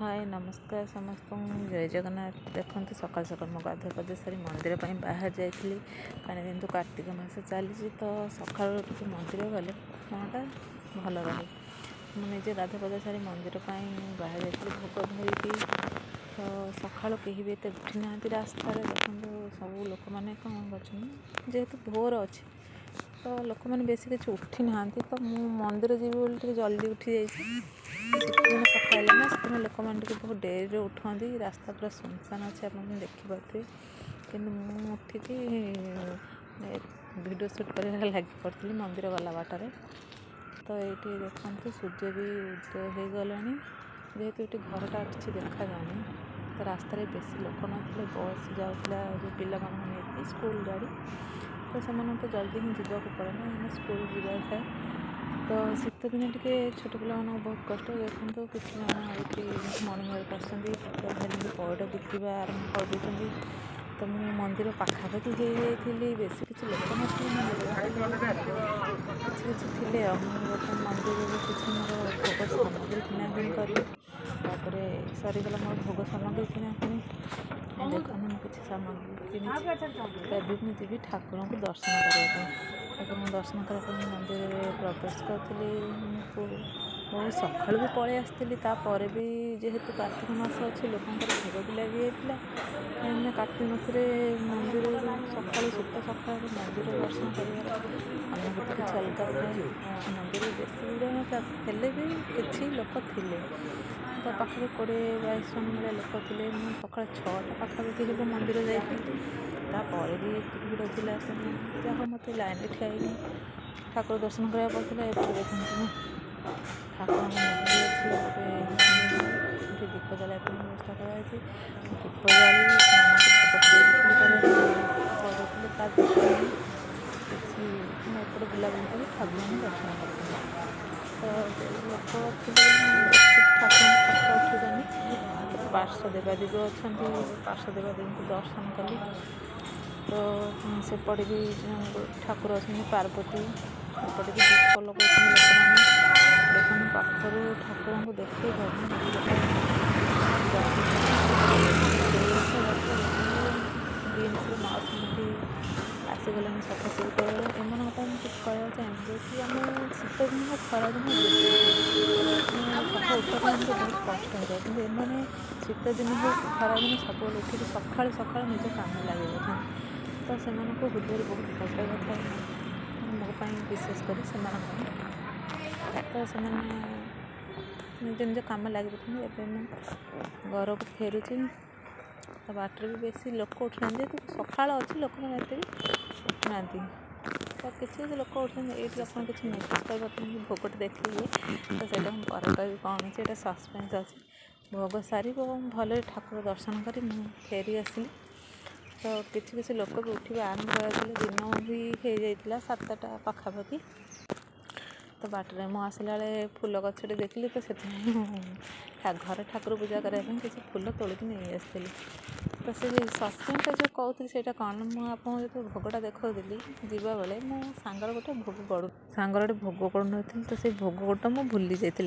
हाय नमस्कार समस्त जय जगन्नाथ। देखते सकाल सकाल मो गाधुआ पाधुआ सारी मंदिर बाहर जाइली कहीं जेहतु कार्तिक मास चली तो सका मंदिर गले मनटा भल रहे। मुझे गाधुआ पाधुआ सारी मंदिर बाहर जाइली भोग धरिकी तो सका कहीं भी एत उठी ना रास्तार देखो सब लोक मैंने कौन कर जेहेतु भोर अच्छे तो लोक मैंने बेस किसी उठी ना तो मु मंदिर जी बोली जल्दी उठी जाइए सकाल ना से लोक मैंने बहुत डेरी उठती रास्ता पूरा सुनसान अच्छे आप देखिपे कि उठिकी वीडियो शूट कर लगी पड़ी मंदिर गला बाटर तो ये देखते सूर्य भी उदय हो गला जेहेतु ये घरटा अच्छी देखा जानी तो रास्त बेसी लोक ना बस जाऊला जो पिला स्कूल गाड़ी तो से तो जल्दी ही जावाक पड़े ना स्कूल जाए था तो शीत दिन टे छोट पिला बहुत कष्ट देखते किसी जन मर्णिंग वाक आसती पौड़ बिकवा आरंभ कर देते तो मुझे मंदिर पाखापाखि हो जाइए बेस किसी लोक ना किसी थे बर्तमान मंदिर किसी मोर भोग सामग्री किणाकिणी करी सरीगला मोर भोग सामग्री किणाकिणी देखते मुझे किसी सामग्री किणी मुझे जी ठाकुर को दर्शन करने ठाकुर दर्शन करने मंदिर में प्रवेश करी बहुत सका भी पलि आसती तापर भी जेहेतु कार्तिक मास अच्छे लोकंर भोग भी लगी जाता कहीं कार्तिक मास मंदिर सका शीत सका मंदिर दर्शन कर अनुभूति किसी अलग थाए मंदिर बेस भिड़ नता भी किसी लोक थे तो पाखे 20-22 जन भाई लोक थे मुझे सका 6टा पाखापाखि हो मंदिर जाइए तापर भी भिड़ था जहाँ मत लाइन ठिया ठाकुर दर्शन कराया पड़ता है देखते ठाकुर मंदिर अच्छे दीप जलाइए व्यवस्था कराई दीप जाली किसी एपटे बुलाबुली कर ठाकुर दर्शन करते तो लोक ठाकुर फटो उठेनि पार्श्व देवादेवी अच्छा पार्श्व देवादेवी को दर्शन कली तो सेपटे भी ठाकुर अच्छे पार्वती एपटे भी दीप लगे लोक मैंने देखने पाखर ठाकुर को देखे माउसी आसीगला सफासफी कर एम कुछ कहना चाहिए कि आम शीत दिन खरा दिन सका उठा बहुत कष्ट होता है कि एम शीत दिन हो खरा दिन सब उठिक सका सका निज काम लगे तो से हृदय बहुत कष्ट था मोपाई विशेषकर तो से निज निज कम लगे घर को फेरुची तो बाटर भी बेसी लोक उठना जेहतु सका अच्छी लोक मैंने उठना तो किसी लोक उठते ये आप किसी मेसेज कर भोगटे देखिए तो ସେଇଟା ମୁଁ ପରେ କହିବି କ'ଣ ଅଛି ଏଇଟା ସସ୍ପେନ୍ସ ଅଛି भोग सारी भल ठाकुर दर्शन कर फेरी आसली तो किसी लोक भी उठा आरंभ कर दिन भी हो जाता 7टा पाखापाखि तो बाटर मुझे आसला बेले फूल गछटे देखली तो से घर ठाकुर पूजा करने किसी फूल तोलिक नहीं आसती तो से सस्पेंसटा जो कहती से कौन मुझे जो भोगटा देखी जीवा बेले मो सांगर गोटे भोग पड़ू सांगर गोटे भोग पड़ू तो से भोग गोटे मुझे भूली जाती